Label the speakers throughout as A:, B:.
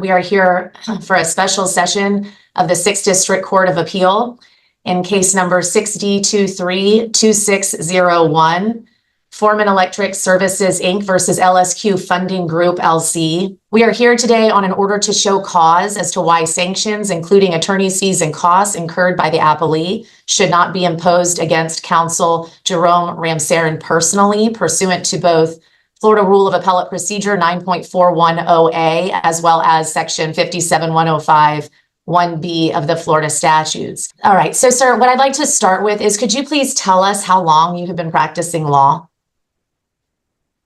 A: We are here for a special session of the 6th District Court of Appeal in case number 6D232601, Foreman Electric Services, Inc. versus LSQ Funding Group, LC. We are here today on an order to show cause as to why sanctions, including attorney's fees and costs incurred by the appellee, should not be imposed against counsel Jerome Ramsarin personally, pursuant to both Florida Rule of Appellate Procedure 9.410A, as well as Section 57105 1B of the Florida statutes. All right, so sir, what I'd like to start with is, could you please tell us how long you have been practicing law?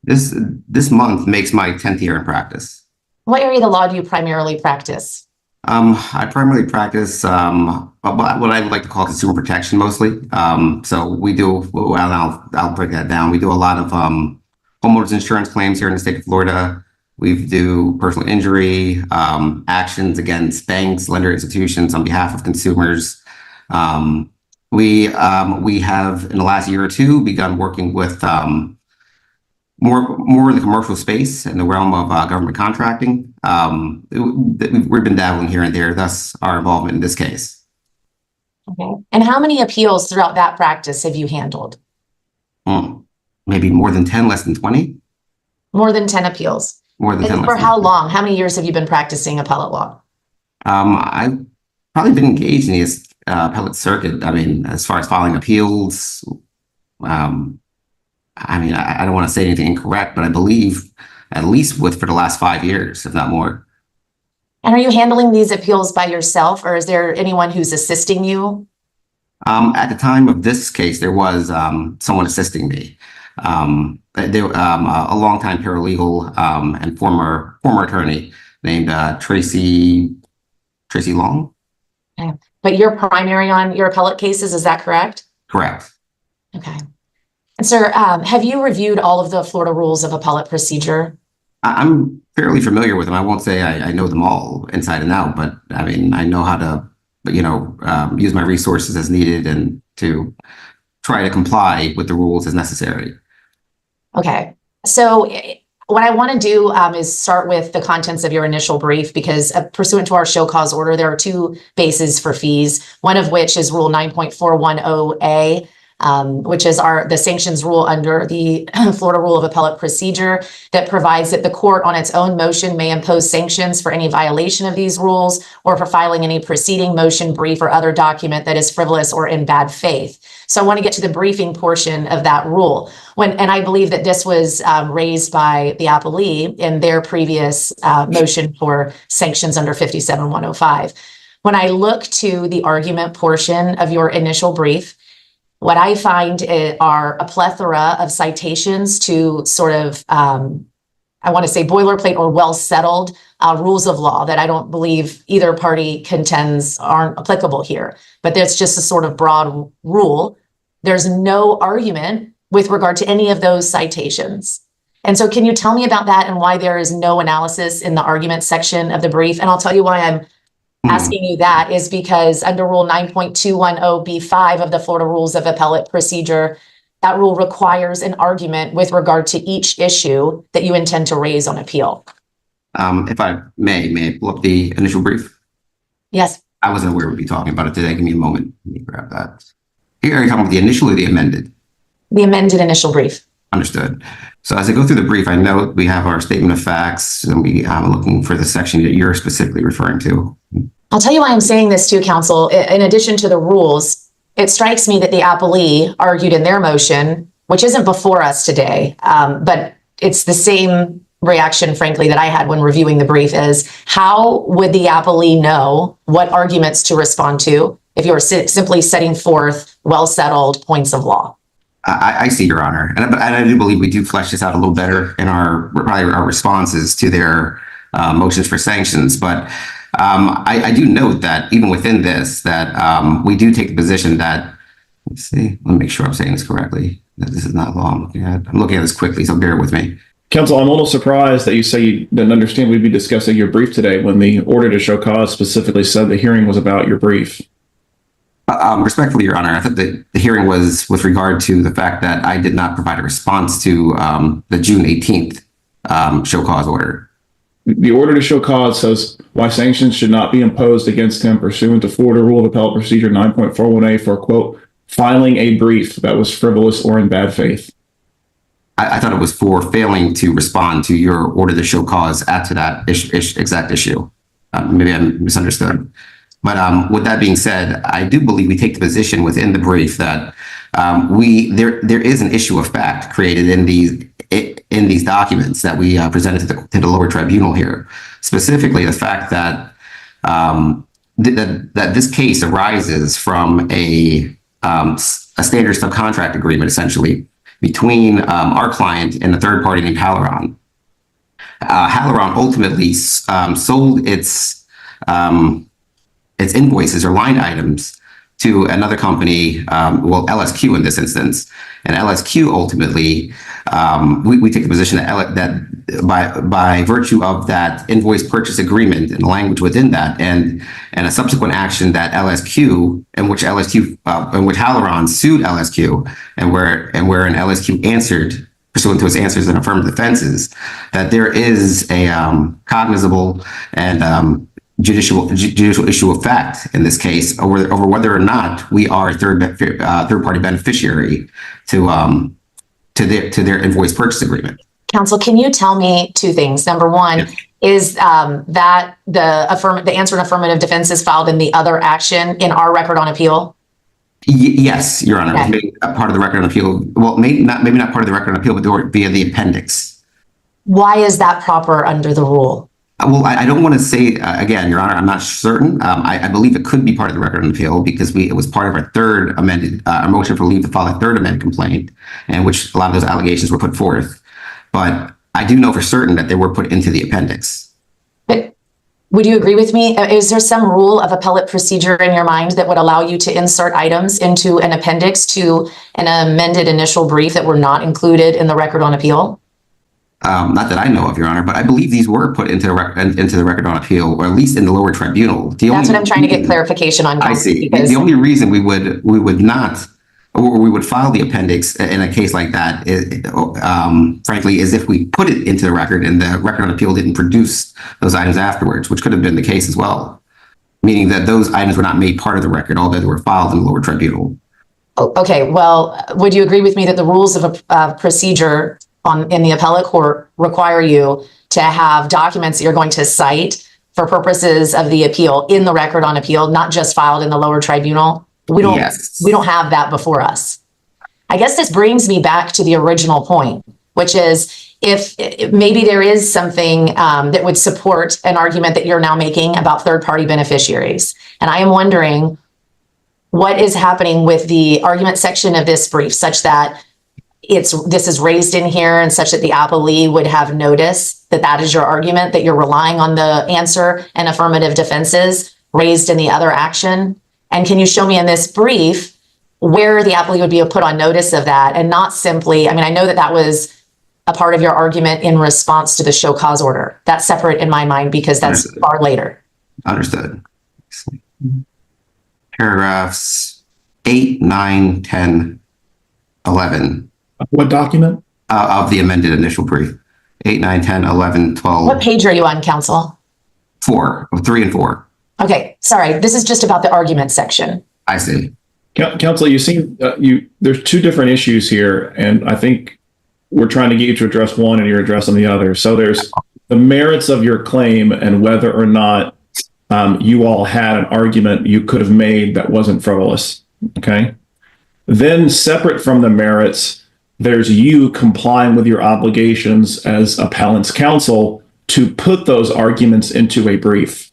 B: This month makes my 10th year in practice.
A: What area of the law do you primarily practice?
B: I primarily practice what I like to call consumer protection mostly. So we do, well, I'll break that down. We do a lot of homeowners insurance claims here in the state of Florida. We do personal injury, actions against banks, lender institutions on behalf of consumers. We have, in the last year or two, begun working with more in the commercial space in the realm of government contracting. We've been dabbling here and there, thus our involvement in this case.
A: Okay. And how many appeals throughout that practice have you handled?
B: Maybe more than 10, less than 20.
A: More than 10 appeals.
B: More than 10.
A: And for how long? How many years have you been practicing appellate law?
B: I've probably been engaged in the appellate circuit. I mean, as far as filing appeals, I mean, I don't want to say anything incorrect, but I believe at least for the last 5 years, if not more.
A: And are you handling these appeals by yourself, or is there anyone who's assisting you?
B: At the time of this case, there was someone assisting me. A longtime paralegal and former attorney named Tracy Long.
A: Okay. But you're primary on your appellate cases, is that correct?
B: Correct.
A: Okay. And sir, have you reviewed all of the Florida rules of appellate procedure?
B: I'm fairly familiar with them. I won't say I know them all inside and out, but I mean, I know how to, use my resources as needed and to try to comply with the rules as necessary.
A: Okay. So what I want to do is start with the contents of your initial brief, because pursuant to our show cause order, there are two bases for fees, one of which is Rule 9.410A, which is the sanctions rule under the Florida Rule of Appellate Procedure that provides that the court on its own motion may impose sanctions for any violation of these rules or for filing any preceding motion, brief, or other document that is frivolous or in bad faith. So I want to get to the briefing portion of that rule. And I believe that this was raised by the appellee in their previous motion for sanctions under 57105. When I look to the argument portion of your initial brief, what I find are a plethora of citations to sort of, I want to say boilerplate or well-settled rules of law that I don't believe either party contends aren't applicable here. But there's just a sort of broad rule. There's no argument with regard to any of those citations. And so can you tell me about that and why there is no analysis in the argument section of the brief? And I'll tell you why I'm asking you that is because under Rule 9.210B5 of the Florida Rules of Appellate Procedure, that rule requires an argument with regard to each issue that you intend to raise on appeal.
B: If I may I pull up the initial brief?
A: Yes.
B: I wasn't aware we'd be talking about it today. Give me a moment. Let me grab that. Here, are you talking about the initial or the amended?
A: The amended initial brief.
B: Understood. So as I go through the brief, I note we have our statement of facts, and we are looking for the section that you're specifically referring to.
A: I'll tell you why I'm saying this too, counsel. In addition to the rules, it strikes me that the appellee argued in their motion, which isn't before us today, but it's the same reaction, frankly, that I had when reviewing the brief is, how would the appellee know what arguments to respond to if you're simply setting forth well-settled points of law?
B: I see, Your Honor. And I do believe we do flesh this out a little better in our responses to their motions for sanctions. But I do note that even within this, that we do take the position that, let me make sure I'm saying this correctly, that this is not law I'm looking at. I'm looking at this quickly, so bear with me.
C: Counsel, I'm a little surprised that you say you didn't understand we'd be discussing your brief today when the order to show cause specifically said the hearing was about your brief.
B: Respectfully, Your Honor, I thought the hearing was with regard to the fact that I did not provide a response to the June 18th show cause order.
C: the order to show cause says why sanctions should not be imposed against him pursuant to Florida Rule of Appellate Procedure 9.41A for, quote, filing a brief that was frivolous or in bad faith.
B: I thought it was for failing to respond to your order to show cause after that exact issue. Maybe I misunderstood. But with that being said, I do believe we take the position within the brief that there is an issue of fact created in these documents that we presented to the lower tribunal here. Specifically, the fact that that this case arises from a standard subcontract agreement, essentially, between our client and a third party named Haleron. Haleron ultimately sold its invoices or line items to another company, well, LSQ in this instance. And LSQ ultimately, we take the position that by virtue of that invoice purchase agreement and the language within that, and a subsequent action that LSQ, in which Haleron sued LSQ, and wherein LSQ answered pursuant to its answers and affirmative defenses, that there is a cognizable and judicial issue of fact in this case over whether or not we are a third party beneficiary to their invoice purchase agreement.
A: Counsel, can you tell me two things? Number one,
B: Yes.
A: is that the answer and affirmative defenses filed in the other action in our record on appeal?
B: Yes, Your Honor.
A: Okay.
B: It was made a part of the record on appeal. Well, maybe not part of the record on appeal, but via the appendix.
A: Why is that proper under the rule?
B: Well, I don't want to say, again, Your Honor, I'm not certain. I believe it could be part of the record on appeal because it was part of our third amended, a motion for leave to file a third amended complaint, in which a lot of those allegations were put forth. But I do know for certain that they were put into the appendix.
A: But would you agree with me? Is there some rule of appellate procedure in your mind that would allow you to insert items into an appendix to an amended initial brief that were not included in the record on appeal?
B: Not that I know of, Your Honor, but I believe these were put into the record on appeal, or at least in the lower tribunal.
A: That's what I'm trying to get clarification on.
B: I see.
A: Because
B: The only reason we would not, or we would file the appendix in a case like that, frankly, is if we put it into the record and the record on appeal didn't produce those items afterwards, which could have been the case as well, meaning that those items were not made part of the record, although they were filed in the lower tribunal.
A: Okay, well, would you agree with me that the rules of procedure in the appellate court require you to have documents that you're going to cite for purposes of the appeal in the record on appeal, not just filed in the lower tribunal? We don't have that before us. I guess this brings me back to the original point, which is if maybe there is something that would support an argument that you're now making about third party beneficiaries. And I am wondering what is happening with the argument section of this brief such that this is raised in here and such that the appellee would have notice that that is your argument, that you're relying on the answer and affirmative defenses raised in the other action. And can you show me in this brief where the appellee would be put on notice of that and not simply, I mean, I know that was a part of your argument in response to the show cause order. That's separate in my mind because that's
B: Understood.
A: far later.
B: Understood. Paragraphs 8, 9, 10, 11.
C: What document?
B: Of the amended initial brief. 8, 9, 10, 11, 12.
A: What page are you on, counsel?
B: 4, 3 and 4.
A: Okay, sorry. This is just about the argument section.
B: I see.
C: Counsel, you seem there's two different issues here, and I think we're trying to get you to address one and you're addressing the other. So there's the merits of your claim and whether or not you all had an argument you could have made that wasn't frivolous. Okay. Then separate from the merits, there's you complying with your obligations as appellant's counsel to put those arguments into a brief.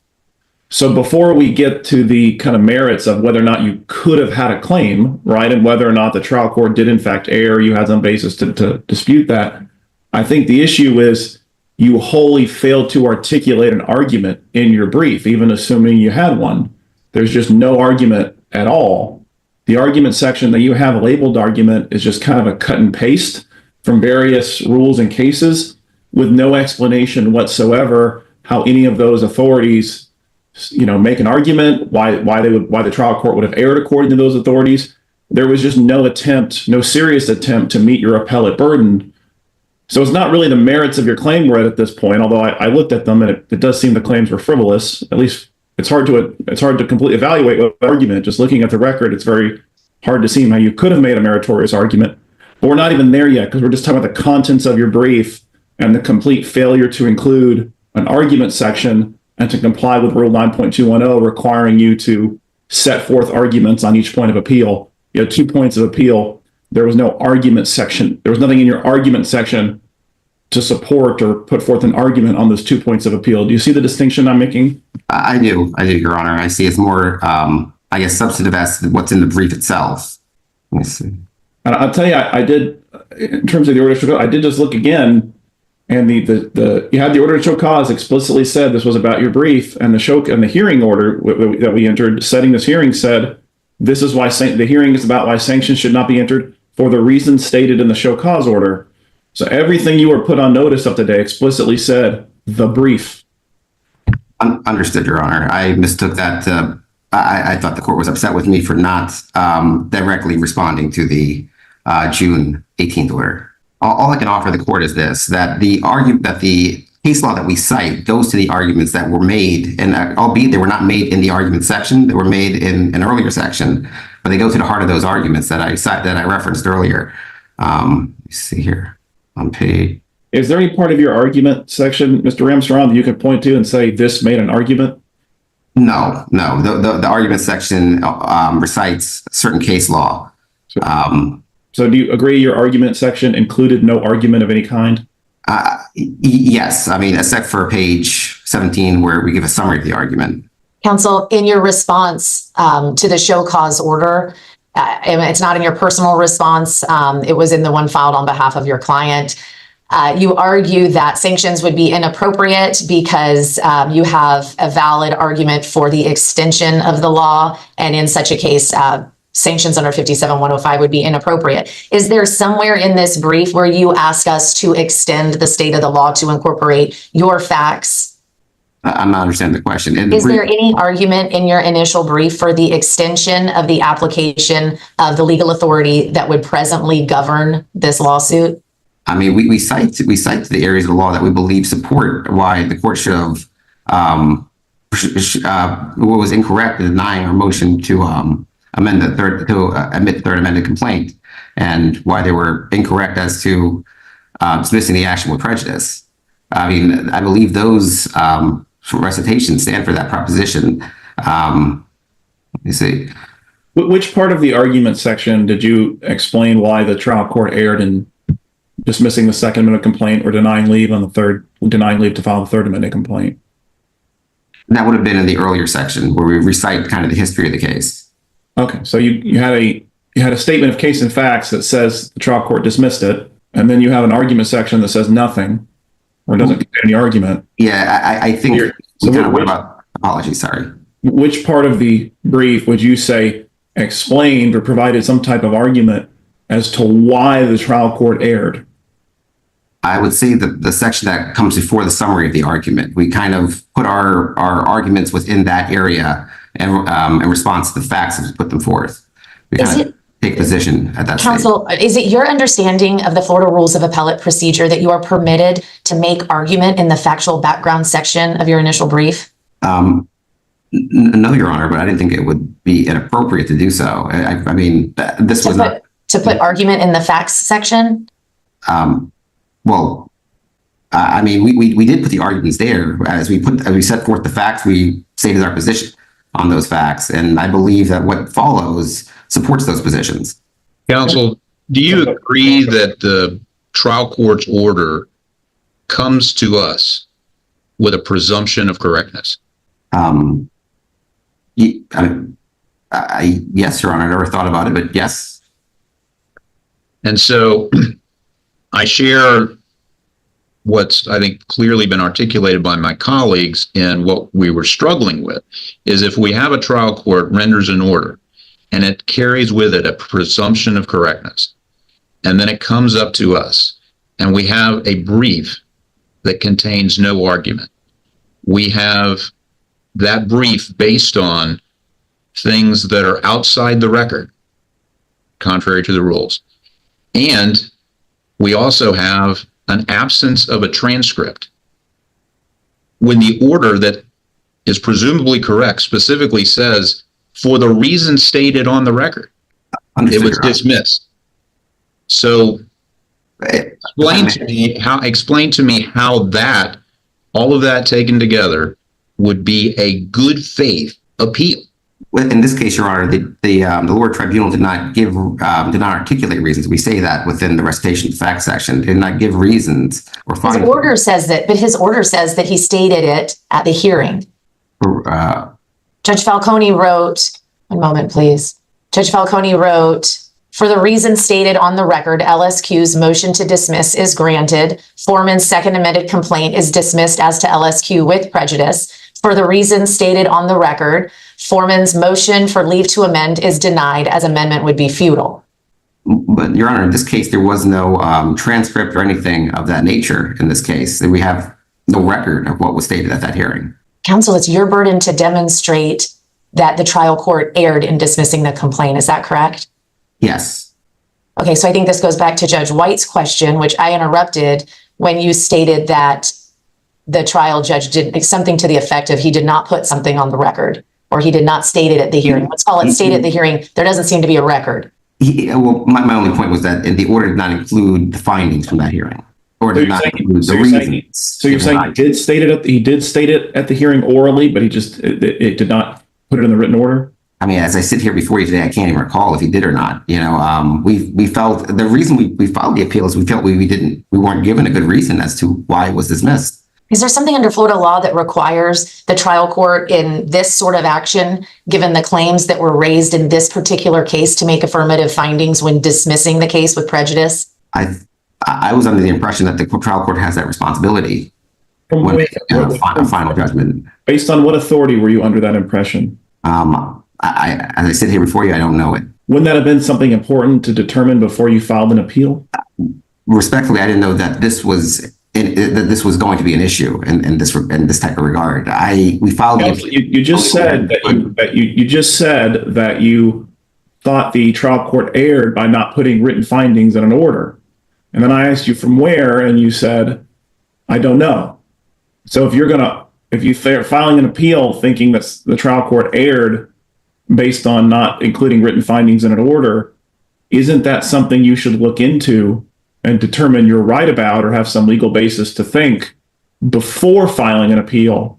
C: So before we get to the kind of merits of whether or not you could have had a claim, right, and whether or not the trial court did in fact err, you had some basis to dispute that, I think the issue is you wholly failed to articulate an argument in your brief, even assuming you had one. There's just no argument at all. The argument section that you have labeled argument is just kind of a cut and paste from various rules and cases with no explanation whatsoever how any of those authorities, make an argument, why the trial court would have erred according to those authorities. There was just no serious attempt to meet your appellate burden. So it's not really the merits of your claim we're at this point, although I looked at them and it does seem the claims were frivolous. At least it's hard to completely evaluate what argument. Just looking at the record, it's very hard to see how you could have made a meritorious argument. But we're not even there yet because we're just talking about the contents of your brief and the complete failure to include an argument section and to comply with Rule 9.210, requiring you to set forth arguments on each point of appeal. You had 2 points of appeal. There was no argument section. There was nothing in your argument section to support or put forth an argument on those 2 points of appeal. Do you see the distinction I'm making?
B: I do, Your Honor. I see it's more, I guess, substantive as what's in the brief itself. Let me see.
C: And I'll tell you, I did, in terms of the order to show cause, I did just look again, and you had the order to show cause explicitly said this was about your brief, and the hearing order that we entered, setting this hearing, said this is why the hearing is about why sanctions should not be entered for the reasons stated in the show cause order. So everything you were put on notice of today explicitly said the brief.
B: Understood, Your Honor. I mistook that. I thought the court was upset with me for not directly responding to the June 18th order. All I can offer the court is this, that the case law that we cite goes to the arguments that were made, and albeit they were not made in the argument section, they were made in an earlier section, but they go to the heart of those arguments that I referenced earlier. Let me see here on page.
C: Is there any part of your argument section, Mr. Ramshaw, that you could point to and say this made an argument?
B: No. The argument section recites certain case law.
C: So do you agree your argument section included no argument of any kind?
B: Yes. I mean, except for page 17 where we give a summary of the argument.
A: Counsel, in your response to the show cause order, it's not in your personal response. It was in the one filed on behalf of your client. You argue that sanctions would be inappropriate because you have a valid argument for the extension of the law, and in such a case, sanctions under 57-105 would be inappropriate. Is there somewhere in this brief where you ask us to extend the state of the law to incorporate your facts?
B: I'm not understanding the question.
A: Is there any argument in your initial brief for the extension of the application of the legal authority that would presently govern this lawsuit?
B: I mean, we cite the areas of the law that we believe support why the court should have what was incorrect in denying our motion to admit the third amended complaint, and why they were incorrect as to dismissing the action with prejudice. I mean, I believe those recitations stand for that proposition. Let me see.
C: Which part of the argument section did you explain why the trial court erred in dismissing the second amendment complaint or denying leave to file the third amendment complaint?
B: That would have been in the earlier section where we recite kind of the history of the case.
C: Okay, so you had a statement of case and facts that says the trial court dismissed it, and then you have an argument section that says nothing or doesn't contain any argument.
B: Yeah, I think. What about apologies? Sorry.
C: Which part of the brief would you say explained or provided some type of argument as to why the trial court erred?
B: I would say the section that comes before the summary of the argument. We kind of put our arguments within that area and in response to the facts and put them forth. We kind of take position at that
A: Counsel, is it your understanding of the Florida Rules of Appellate Procedure that you are permitted to make argument in the factual background section of your initial brief?
B: No, Your Honor, but I didn't think it would be inappropriate to do so. I mean, this was not
A: to put argument in the facts section.
B: Well, I mean, we did put the arguments there as we set forth the facts. We stated our position on those facts, and I believe that what follows supports those positions.
D: Counsel, do you agree that the trial court's order comes to us with a presumption of correctness?
B: Yes, Your Honor. I never thought about it, but yes.
D: And so I share what's, I think, clearly been articulated by my colleagues, and what we were struggling with is if we have a trial court renders an order and it carries with it a presumption of correctness, and then it comes up to us and we have a brief that contains no argument. We have that brief based on things that are outside the record, contrary to the rules. And we also have an absence of a transcript when the order that is presumably correct specifically says, for the reason stated on the record,
B: Understood,
D: it was
B: Your Honor.
D: dismissed. So explain to me how that, all of that taken together, would be a good faith appeal.
B: In this case, Your Honor, the lower tribunal did not articulate reasons. We say that within the recitation of the facts section, did not give reasons or
A: His
B: findings.
A: order says that, but his order says that he stated it at the hearing. Judge Falcone wrote, one moment, please. Judge Falcone wrote, for the reasons stated on the record, LSQ's motion to dismiss is granted. Foreman's second amended complaint is dismissed as to LSQ with prejudice. For the reasons stated on the record, Foreman's motion for leave to amend is denied as amendment would be futile.
B: But Your Honor, in this case, there was no transcript or anything of that nature in this case. We have no record of what was stated at that hearing.
A: Counsel, it's your burden to demonstrate that the trial court erred in dismissing the complaint. Is that correct?
B: Yes.
A: Okay, so I think this goes back to Judge White's question, which I interrupted when you stated that the trial judge did something to the effect of he did not put something on the record, or he did not state it at the hearing. Let's call it stated at the hearing. There doesn't seem to be a record.
B: Well, my only point was that the order did not include the findings from that hearing, or did not include the reasons.
C: So you're saying he did state it at the hearing orally, but it did not put it in the written order?
B: I mean, as I sit here before you today, I can't even recall if he did or not. You know, we felt the reason we filed the appeal is we felt we weren't given a good reason as to why it was dismissed.
A: Is there something under Florida law that requires the trial court in this sort of action, given the claims that were raised in this particular case, to make affirmative findings when dismissing the case with prejudice?
B: I was under the impression that the trial court has that responsibility when a final judgment.
C: Based on what authority were you under that impression?
B: As I sit here before you, I don't know it.
C: Wouldn't that have been something important to determine before you filed an appeal?
B: Respectfully, I didn't know that this was going to be an issue in this type of regard. We filed.
C: You just said that you thought the trial court erred by not putting written findings in an order, and then I asked you from where, and you said, I don't know. So if you're filing an appeal thinking that the trial court erred based on not including written findings in an order, isn't that something you should look into and determine you're right about, or have some legal basis to think before filing an appeal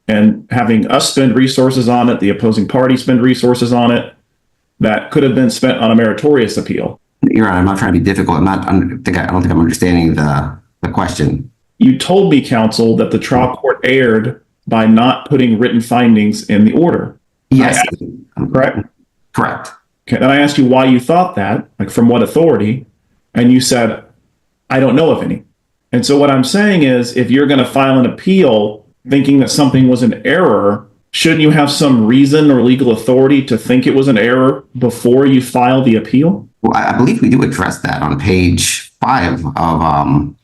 C: and having us spend resources on it, the opposing party spend resources on it, that could have been spent on a meritorious appeal?
B: Your Honor, I'm not trying to be difficult. I don't think I'm understanding the question.
C: You told me, counsel, that the trial court erred by not putting written findings in the order.
B: Yes.
C: Correct?
B: Correct.
C: Okay. Then I asked you why you thought that, like from what authority, and you said, I don't know of any. And so what I'm saying is, if you're going to file an appeal thinking that something was an error, shouldn't you have some reason or legal authority to think it was an error before you file the appeal?
B: Well, I believe we do address that on page 5 of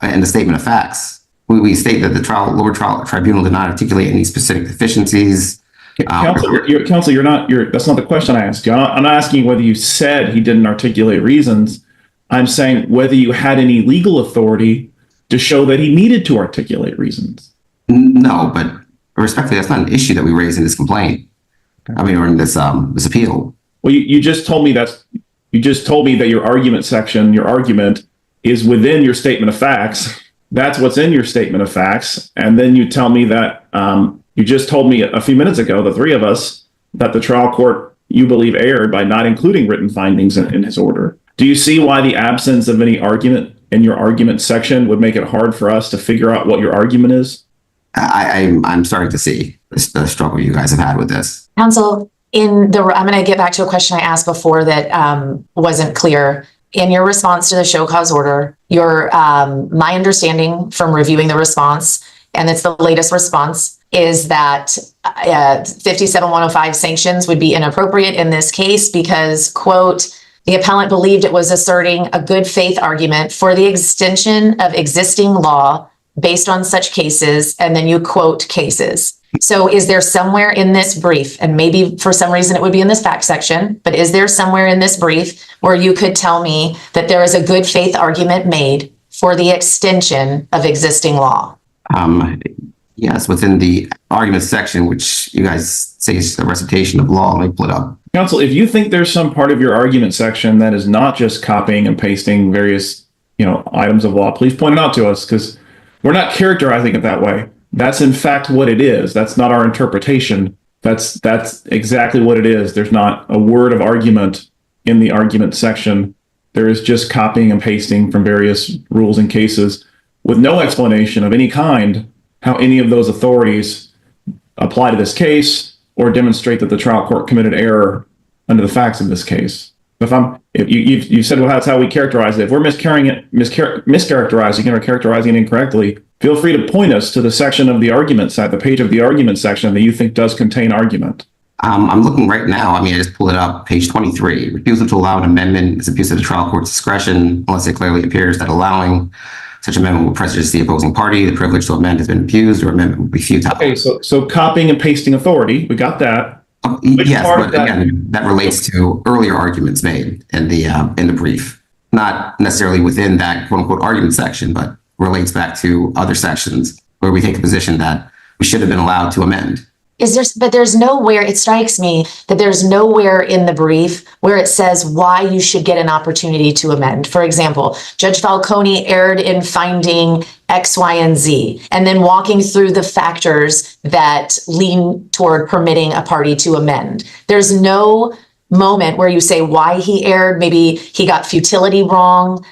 B: in the statement of facts. We state that the lower trial tribunal did not articulate any specific deficiencies.
C: Counsel, that's not the question I asked you. I'm not asking you whether you said he didn't articulate reasons. I'm saying whether you had any legal authority to show that he needed to articulate reasons.
B: No, but respectfully, that's not an issue that we raised in this complaint. I mean, or in this appeal.
C: Well, you just told me that your argument is within your statement of facts. That's what's in your statement of facts. And then you tell me that you just told me a few minutes ago, the three of us, that the trial court, you believe, erred by not including written findings in his order. Do you see why the absence of any argument in your argument section would make it hard for us to figure out what your argument is?
B: I'm starting to see the struggle you guys have had with this.
A: Counsel, I'm going to get back to a question I asked before that wasn't clear. In your response to the show cause order, my understanding from reviewing the response, and it's the latest response, is that 57105 sanctions would be inappropriate in this case because, quote, the appellant believed it was asserting a good faith argument for the extension of existing law based on such cases, and then you quote cases. So is there somewhere in this brief, and maybe for some reason it would be in this fact section, but is there somewhere in this brief where you could tell me that there is a good faith argument made for the extension of existing law?
B: Yes, within the argument section, which you guys say is a recitation of law. Let me pull it up.
C: Counsel, if you think there's some part of your argument section that is not just copying and pasting various, items of law, please point it out to us, because we're not characterizing it that way. That's in fact what it is. That's not our interpretation. That's exactly what it is. There's not a word of argument in the argument section. There is just copying and pasting from various rules and cases with no explanation of any kind how any of those authorities apply to this case or demonstrate that the trial court committed error under the facts of this case. If you said, well, that's how we characterize it. If we're mischaracterizing it or characterizing it incorrectly, feel free to point us to the section of the argument side, the page of the argument section that you think does contain argument.
B: I'm looking right now. I just pulled it up, page 23. Refusal to allow an amendment is abuse of the trial court's discretion unless it clearly appears that allowing such amendment will prejudice the opposing party. The privilege to amend has been abused or amendment will be futile.
C: Okay, so copying and pasting authority, we got that.
B: Yes, but again, that relates to earlier arguments made in the brief, not necessarily within that quote unquote argument section, but relates back to other sections where we take a position that we should have been allowed to amend.
A: But there's nowhere, it strikes me that there's nowhere in the brief where it says why you should get an opportunity to amend. For example, Judge Falcone erred in finding X, Y, and Z, and then walking through the factors that lean toward permitting a party to amend. There's no moment where you say why he erred. Maybe he got futility wrong.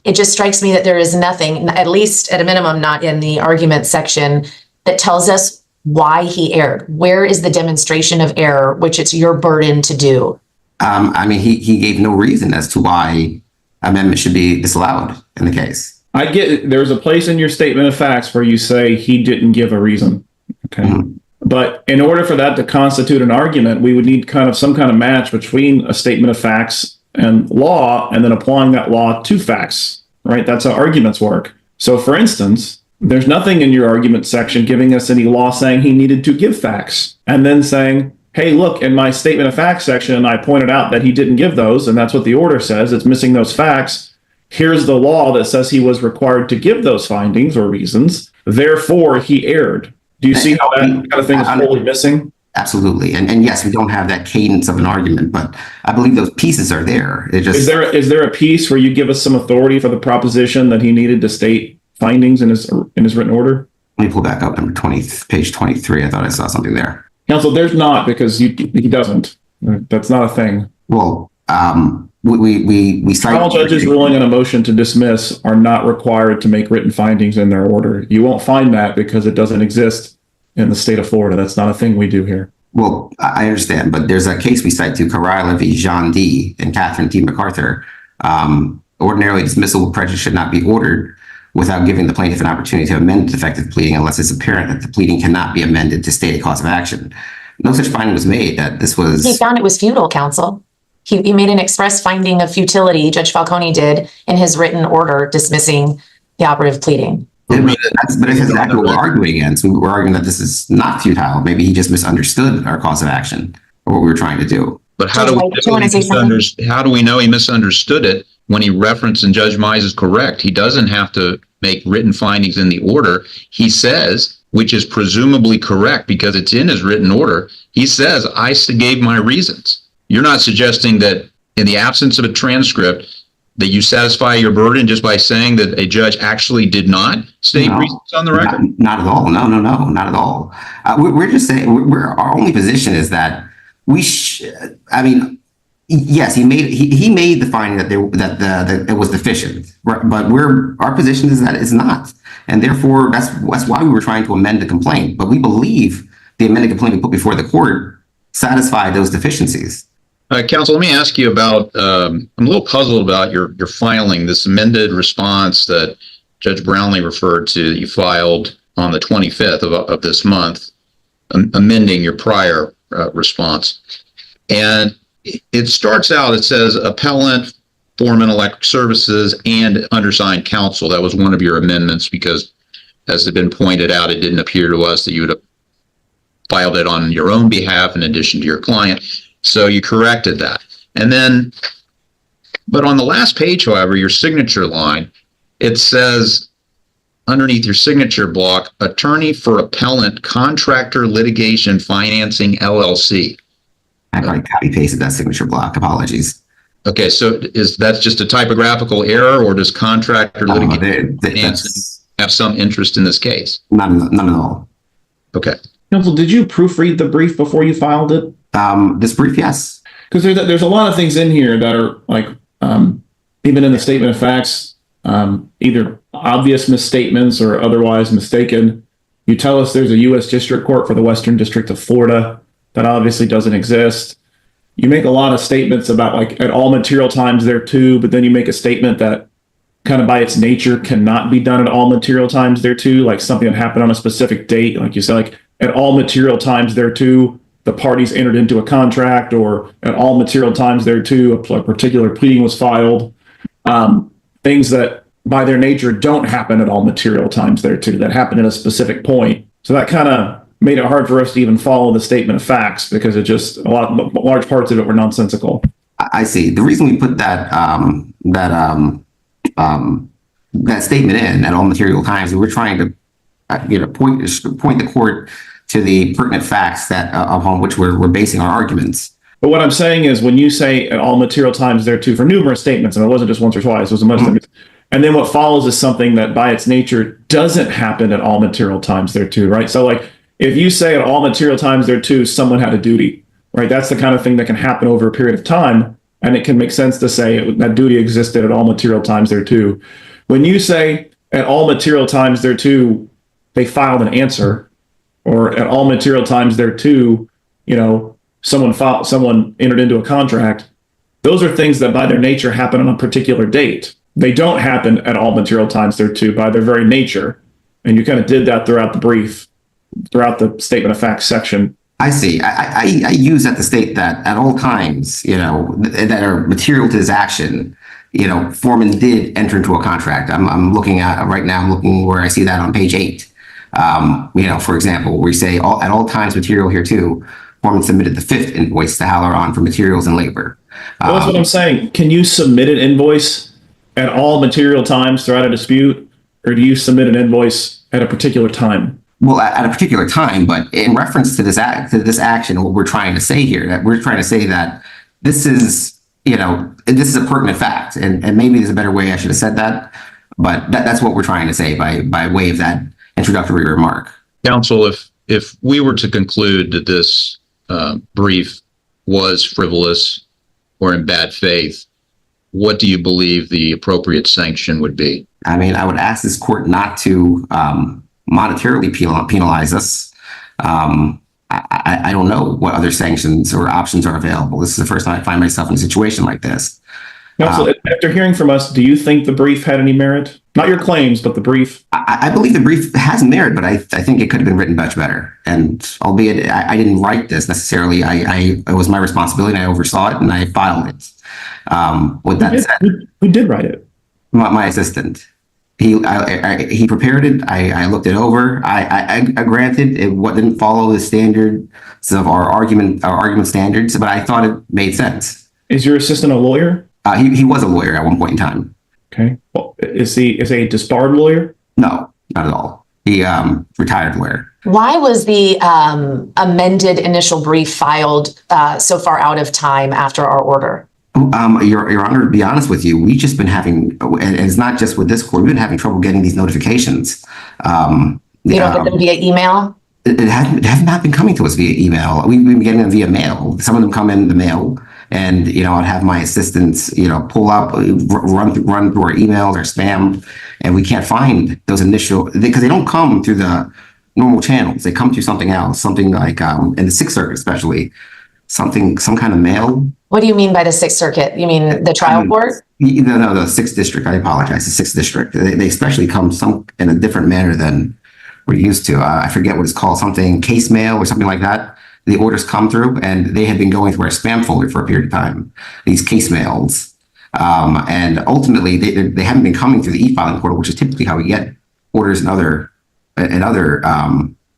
A: It just strikes me that there is nothing, at least at a minimum, not in the argument section, that tells us why he erred. Where is the demonstration of error, which it's your burden to do?
B: He gave no reason as to why amendment should be disallowed in the case.
C: I get it. There's a place in your statement of facts where you say he didn't give a reason. Okay. Mm-hmm. But in order for that to constitute an argument, we would need some kind of match between a statement of facts and law, and then applying that law to facts, right? That's how arguments work. So for instance, there's nothing in your argument section giving us any law saying he needed to give facts, and then saying, hey, look, in my statement of facts section, I pointed out that he didn't give those, and that's what the order says. It's missing those facts. Here's the law that says he was required to give those findings or reasons. Therefore, he erred. Do you see how that kind of thing is totally missing?
B: Absolutely. And yes, we don't have that cadence of an argument, but I believe those pieces are there.
C: Is there a piece where you give us some authority for the proposition that he needed to state findings in his written order?
B: Let me pull back up page 23. I thought I saw something there.
C: Counsel, there's not, because he doesn't. That's not a thing.
B: Well, we cite
C: trial judges ruling on a motion to dismiss are not required to make written findings in their order. You won't find that because it doesn't exist in the state of Florida. That's not a thing we do here.
B: Well, I understand, but there's a case we cite to Carrila v. Jean D. and Catherine T. MacArthur. Ordinarily, dismissal with prejudice should not be ordered without giving the plaintiff an opportunity to amend the defective pleading unless it's apparent that the pleading cannot be amended to state a cause of action. No such finding was made that this was...
A: He found it was futile, counsel. He made an express finding of futility, Judge Falcone did, in his written order dismissing the operative pleading.
B: But that's exactly what we're arguing against. We're arguing that this is not futile. Maybe he just misunderstood our cause of action or what we were trying to do.
D: But how do we know he misunderstood it when he referenced, and Judge Mize is correct, he doesn't have to make written findings in the order. He says, which is presumably correct because it's in his written order, he says, I gave my reasons. You're not suggesting that in the absence of a transcript that you satisfy your burden just by saying that a judge actually did not state reasons on the record?
B: Not at all. No, not at all. We're just saying, our only position is that yes, he made the finding that it was deficient, but our position is that it's not, and therefore that's why we were trying to amend the complaint. But we believe the amended complaint we put before the court satisfied those deficiencies.
D: Counsel, let me ask you about. I'm a little puzzled about your filing this amended response that Judge Brownlee referred to that you filed on the 25th of this month, amending your prior response. And it starts out, it says appellant, Foreman Electric Services, and undersigned counsel. That was one of your amendments because, as had been pointed out, it didn't appear to us that you would have filed it on your own behalf in addition to your client. So you corrected that. And then, but on the last page, however, your signature line, it says underneath your signature block, attorney for appellant contractor litigation financing LLC.
B: I probably copy pasted that signature block. Apologies.
D: Okay, so is that just a typographical error, or does contractor litigation financing
B: That's
D: have some interest in this case?
B: none at all.
D: Okay.
C: Counsel, did you proofread the brief before you filed it?
B: This brief, yes.
C: Because there's a lot of things in here that are like, even in the statement of facts, either obvious misstatements or otherwise mistaken. You tell us there's a U.S. District Court for the Western District of Florida. That obviously doesn't exist. You make a lot of statements about like at all material times there too, but then you make a statement that kind of by its nature cannot be done at all material times there too, like something that happened on a specific date. Like you said, like at all material times there too, the parties entered into a contract, or at all material times there too, a particular pleading was filed. Things that by their nature don't happen at all material times there too, that happen at a specific point. So that kind of made it hard for us to even follow the statement of facts, because it just large parts of it were nonsensical.
B: I see. The reason we put that statement in at all material times, we were trying to point the court to the pertinent facts that upon which we're basing our arguments.
C: But what I'm saying is, when you say at all material times there too, for numerous statements, and it wasn't just once or twice, it was a bunch of things. And then what follows is something that by its nature doesn't happen at all material times there too, right? So like if you say at all material times there too, someone had a duty, right? That's the kind of thing that can happen over a period of time. And it can make sense to say that duty existed at all material times there too. When you say at all material times there too, they filed an answer, or at all material times there too, someone entered into a contract. Those are things that by their nature happen on a particular date. They don't happen at all material times there too, by their very nature. And you kind of did that throughout the brief, throughout the statement of facts section.
B: I see. I use that to state that at all times, that are material to this action, Foreman did enter into a contract. I'm looking at right now. I'm looking where I see that on page 8. For example, we say at all times material here too. Foreman submitted the 5th invoice to Halloran for materials and labor.
C: Well, that's what I'm saying. Can you submit an invoice at all material times throughout a dispute, or do you submit an invoice at a particular time?
B: Well, at a particular time, but in reference to this action, what we're trying to say here, that we're trying to say that this is a pertinent fact, and maybe there's a better way I should have said that, but that's what we're trying to say by way of that introductory remark.
D: Counsel, if we were to conclude that this brief was frivolous or in bad faith, what do you believe the appropriate sanction would be?
B: I mean, I would ask this court not to monetarily penalize us. I don't know what other sanctions or options are available. This is the first time I find myself in a situation like this.
C: Counsel, after hearing from us, do you think the brief had any merit? Not your claims, but the brief.
B: I believe the brief has merit, but I think it could have been written much better. And albeit I didn't write this necessarily, it was my responsibility, and I oversaw it, and I filed it. With that said,
C: who did write it?
B: My assistant. He prepared it. I looked it over. I granted it didn't follow the standards of our argument standards, but I thought it made sense.
C: Is your assistant a lawyer?
B: He was a lawyer at one point in time.
C: Okay. Well, is he a disbarred lawyer?
B: No, not at all. He retired lawyer.
A: Why was the amended initial brief filed so far out of time after our order?
B: Your Honor, to be honest with you, we've just been having, and it's not just with this court, we've been having trouble getting these notifications.
A: You don't get them via email?
B: It has not been coming to us via email. We've been getting them via mail. Some of them come in the mail, and I'd have my assistants pull up, run through our emails or spam, and we can't find those initial, because they don't come through the normal channels. They come through something else, something like in the Sixth Circuit especially, some kind of mail.
A: What do you mean by the Sixth Circuit? You mean the trial court?
B: No, the Sixth District. I apologize. The Sixth District. They especially come in a different manner than we're used to. I forget what it's called, something case mail or something like that. The orders come through, and they have been going through our spam folder for a period of time, these case mails. And ultimately, they haven't been coming through the e-filing portal, which is typically how we get orders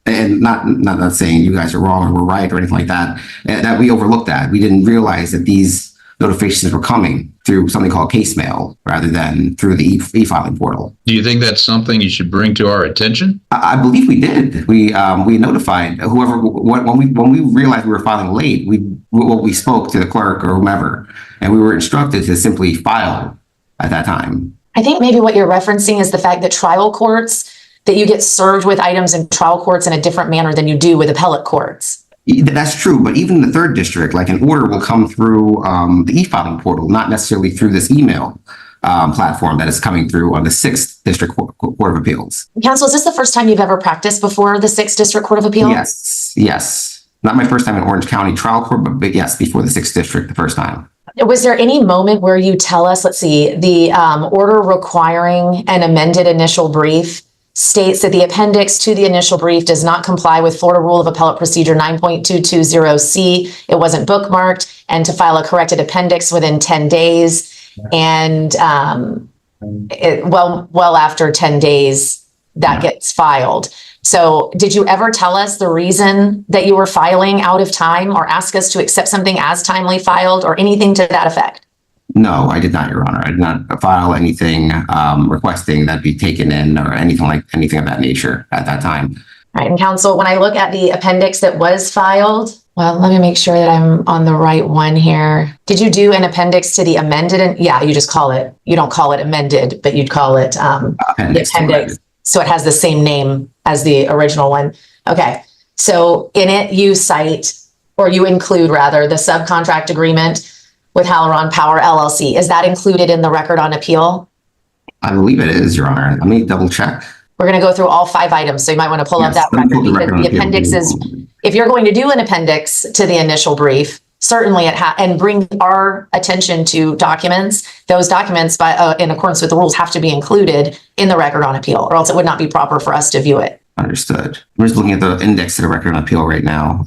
B: and not saying you guys are wrong or we're right or anything like that, that we overlooked that. We didn't realize that these notifications were coming through something called case mail rather than through the e-filing portal.
D: Do you think that's something you should bring to our attention?
B: I believe we did. We notified whoever when we realized we were filing late. We spoke to the clerk or whomever, and we were instructed to simply file at that time.
A: I think maybe what you're referencing is the fact that trial courts, that you get served with items in trial courts in a different manner than you do with appellate courts.
B: That's true, but even in the third district, like an order will come through the e-filing portal, not necessarily through this email platform that is coming through on the 6th District Court of Appeals.
A: Counsel, is this the first time you've ever practiced before the 6th District Court of Appeals?
B: Yes. Not my first time in Orange County trial court, but yes, before the 6th District the first time.
A: Was there any moment where you tell us, let's see, the order requiring an amended initial brief states that the appendix to the initial brief does not comply with Florida Rule of Appellate Procedure 9.220C. It wasn't bookmarked, and to file a corrected appendix within 10 days. And well after 10 days, that gets filed. So did you ever tell us the reason that you were filing out of time, or ask us to accept something as timely filed, or anything to that effect?
B: No, I did not, Your Honor. I did not file anything requesting that be taken in or anything of that nature at that time.
A: All right, and counsel, when I look at the appendix that was filed, well, let me make sure that I'm on the right one here. Did you do an appendix to the amended? Yeah, you just call it, you don't call it amended, but you'd call it the appendix. So it has the same name as the original one. Okay, so in it you cite, or you include rather, the subcontract agreement with Haleron Power LLC. Is that included in the record on appeal?
B: I believe it is, Your Honor. Let me double check.
A: We're going to go through all 5 items, so you might want to pull up that record, because the appendix is, if you're going to do an appendix to the initial brief, certainly and bring our attention to documents, those documents in accordance with the rules have to be included in the record on appeal, or else it would not be proper for us to view it.
B: Understood. We're just looking at the index to the record on appeal right now.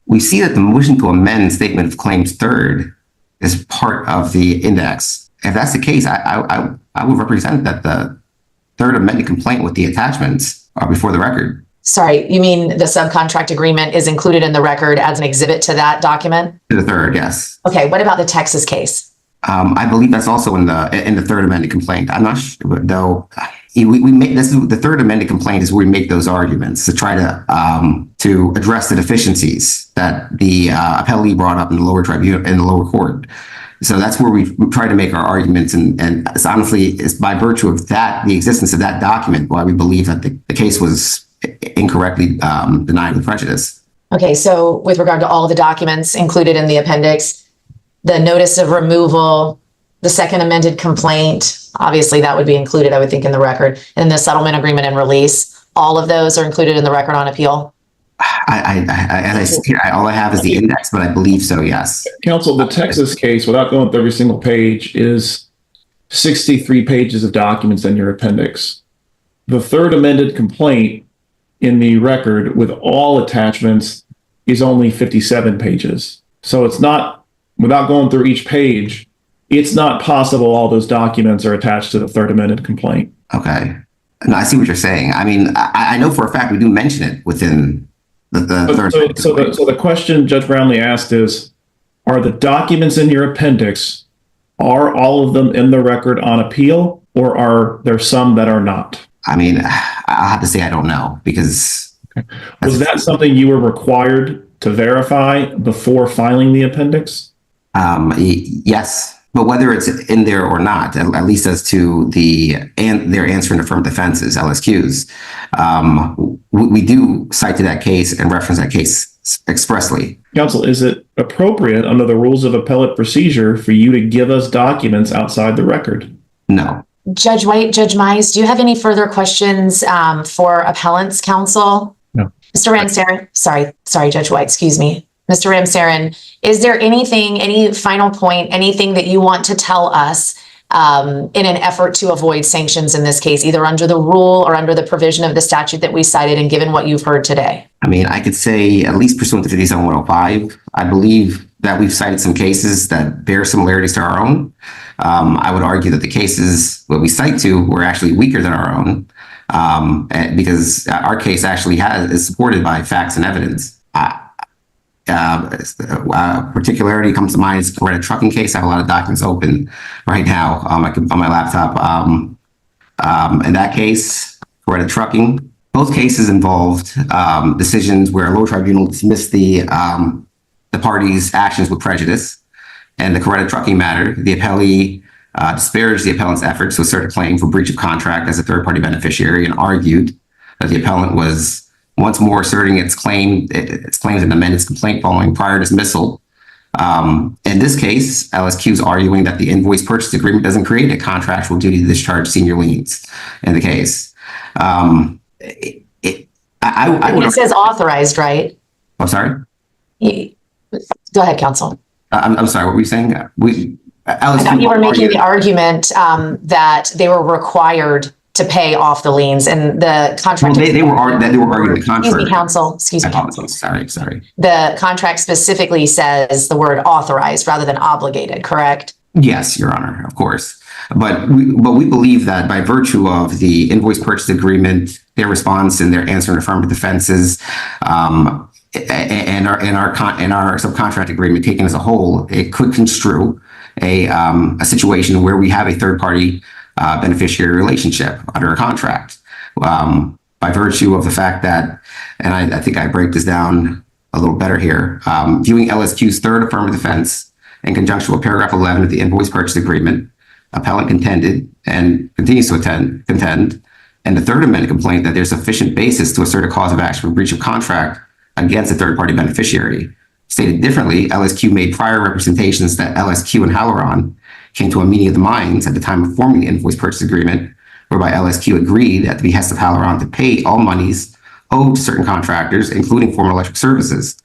B: We see that the motion to amend statement of claims third is part of the index. If that's the case, I would represent that the third amended complaint with the attachments are before the record.
A: Sorry, you mean the subcontract agreement is included in the record as an exhibit to that document?
B: To the third, yes.
A: Okay, what about the Texas case?
B: I believe that's also in the third amended complaint. I'm not sure, though. We make this is the third amended complaint is where we make those arguments to try to address the deficiencies that the appellee brought up in the lower tribunal, in the lower court. So that's where we try to make our arguments, and it's honestly, it's by virtue of that, the existence of that document, why we believe that the case was incorrectly denied with prejudice. Okay,
A: so with regard to all the documents included in the appendix, the notice of removal, the second amended complaint, obviously that would be included, I would think, in the record, and the settlement agreement and release, all of those are included in the record on appeal?
B: As I sit here, all I have is the index, but I believe so, yes.
C: Counsel, the Texas case, without going through every single page, is 63 pages of documents in your appendix. The third amended complaint in the record with all attachments is only 57 pages. So it's not, without going through each page, it's not possible all those documents are attached to the third amended complaint.
B: Okay. No, I see what you're saying. I mean, I know for a fact we do mention it within the third.
C: So the question Judge Brownlee asked is, are the documents in your appendix, are all of them in the record on appeal, or are there some that are not?
B: I mean, I'll have to say I don't know, because...
C: Okay. Was that something you were required to verify before filing the appendix?
B: Yes. But whether it's in there or not, at least as to their answering affirmative defenses, LSQs, we do cite to that case and reference that case expressly.
C: Counsel, is it appropriate under the rules of appellate procedure for you to give us documents outside the record?
B: No.
A: Judge White, Judge Mize, do you have any further questions for appellant's counsel?
C: No.
A: Mr. Ramsaran, sorry, Judge White, excuse me. Mr. Ramsaran, is there anything, any final point, anything that you want to tell us in an effort to avoid sanctions in this case, either under the rule or under the provision of the statute that we cited, and given what you've heard today?
B: I mean, I could say, at least pursuant to 57-105, I believe that we've cited some cases that bear similarities to our own. I would argue that the cases that we cite to were actually weaker than our own, because our case actually is supported by facts and evidence. particularity comes to mind is for a trucking case. I have a lot of documents open right now on my laptop. In that case, for the trucking, both cases involved decisions where a lower tribunal dismissed the party's actions with prejudice. And the Coretta trucking matter, the appellee disparaged the appellant's efforts to assert a claim for breach of contract as a third-party beneficiary and argued that the appellant was once more asserting its claims and amended its complaint following prior dismissal. In this case, LSQ is arguing that the invoice purchase agreement doesn't create a contractual duty to discharge senior liens in the case.
A: It says authorized, right?
B: I'm sorry?
A: Go ahead, counsel.
B: I'm sorry, what were you saying?
A: I thought you were making the argument that they were required to pay off the liens, and the contract.
B: Well, they were arguing the contrary.
A: Excuse me, counsel. Excuse me, counsel.
B: Sorry.
A: The contract specifically says the word authorized rather than obligated, correct?
B: Yes, Your Honor, of course. But we believe that by virtue of the invoice purchase agreement, their response and their answer in affirmative defenses, and our subcontract agreement taken as a whole, it could construe a situation where we have a third party beneficiary relationship under a contract, by virtue of the fact that, and I think I break this down a little better here, viewing LSQ's third affirmative defense in conjunction with paragraph 11 of the invoice purchase agreement, appellant contended and continues to contend, and the third amended complaint that there's sufficient basis to assert a cause of action for breach of contract against a third party beneficiary. Stated differently, LSQ made prior representations that LSQ and Halloran came to a meeting of the minds at the time of forming the invoice purchase agreement, whereby LSQ agreed at the behest of Halloran to pay all monies owed to certain contractors, including former electric services.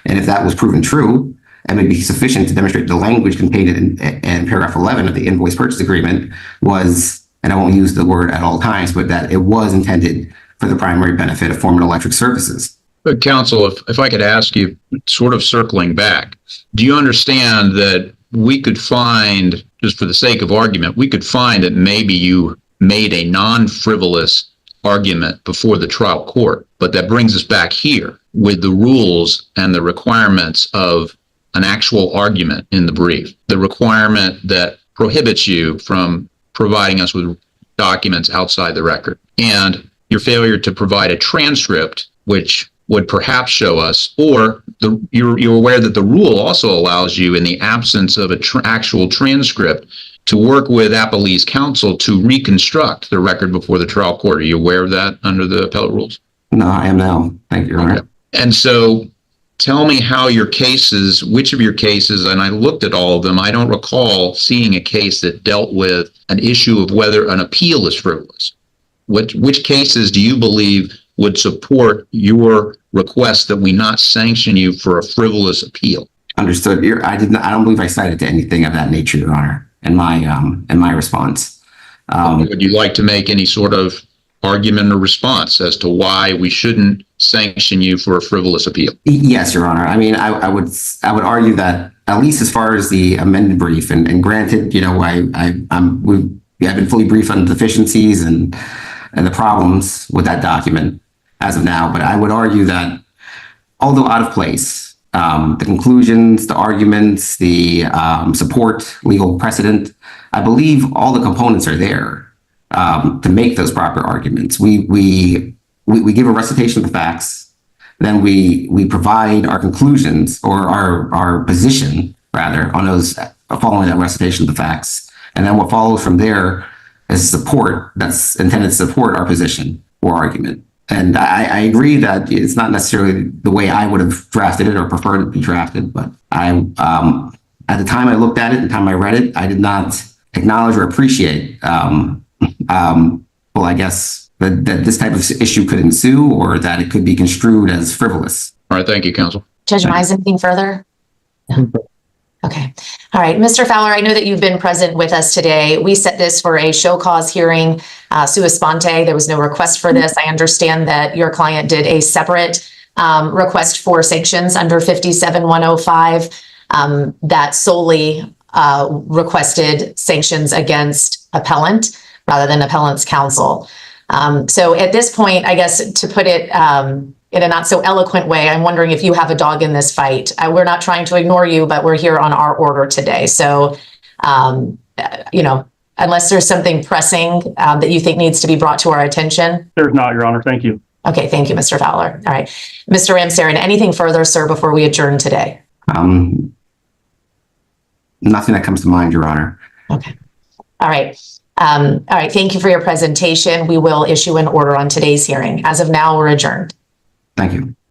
B: And if that was proven true, it may be sufficient to demonstrate the language contained in paragraph 11 of the invoice purchase agreement was, and I won't use the word at all times, but that it was intended for the primary benefit of former electric services.
D: But counsel, if I could ask you, sort of circling back, do you understand that we could find, just for the sake of argument, we could find that maybe you made a non-frivolous argument before the trial court, but that brings us back here with the rules and the requirements of an actual argument in the brief, the requirement that prohibits you from providing us with documents outside the record, and your failure to provide a transcript, which would perhaps show us, or you're aware that the rule also allows you, in the absence of an actual transcript, to work with appellee's counsel to reconstruct the record before the trial court. Are you aware of that under the appellate rules?
B: No, I am now. Thank you, Your Honor.
D: Okay. And so tell me how your cases, which of your cases, and I looked at all of them, I don't recall seeing a case that dealt with an issue of whether an appeal is frivolous. Which cases do you believe would support your request that we not sanction you for a frivolous appeal?
B: Understood. I don't believe I cited to anything of that nature, Your Honor, in my response.
D: Would you like to make any sort of argument or response as to why we shouldn't sanction you for a frivolous appeal?
B: Yes, Your Honor. I mean, I would argue that, at least as far as the amended brief, and granted, you know, I've been fully briefed on the deficiencies and the problems with that document as of now, but I would argue that, although out of place, the conclusions, the arguments, the support, legal precedent, I believe all the components are there to make those proper arguments. We give a recitation of the facts, then we provide our conclusions, or our position rather, on those following that recitation of the facts, and then what follows from there is support that's intended to support our position or argument. And I agree that it's not necessarily the way I would have drafted it or preferred it to be drafted, but at the time I looked at it, the time I read it, I did not acknowledge or appreciate, well, I guess that this type of issue could ensue, or that it could be construed as frivolous.
D: All right. Thank you, counsel.
A: Judge Mize, anything further? No. Okay. All right. Mr. Fowler, I know that you've been present with us today. We set this for a show cause hearing, sua sponte. There was no request for this. I understand that your client did a separate request for sanctions under 57105 that solely requested sanctions against appellant rather than appellant's counsel. So at this point, I guess to put it in a not so eloquent way, I'm wondering if you have a dog in this fight. We're not trying to ignore you, but we're here on our order today. So, unless there's something pressing that you think needs to be brought to our attention.
E: There's not, Your Honor. Thank you.
A: Okay, thank you, Mr. Fowler. All right. Mr. Ramsaran, anything further, sir, before we adjourn today?
B: Nothing that comes to mind, Your Honor.
A: Okay. All right. All right. Thank you for your presentation. We will issue an order on today's hearing. As of now, we're adjourned.
B: Thank you.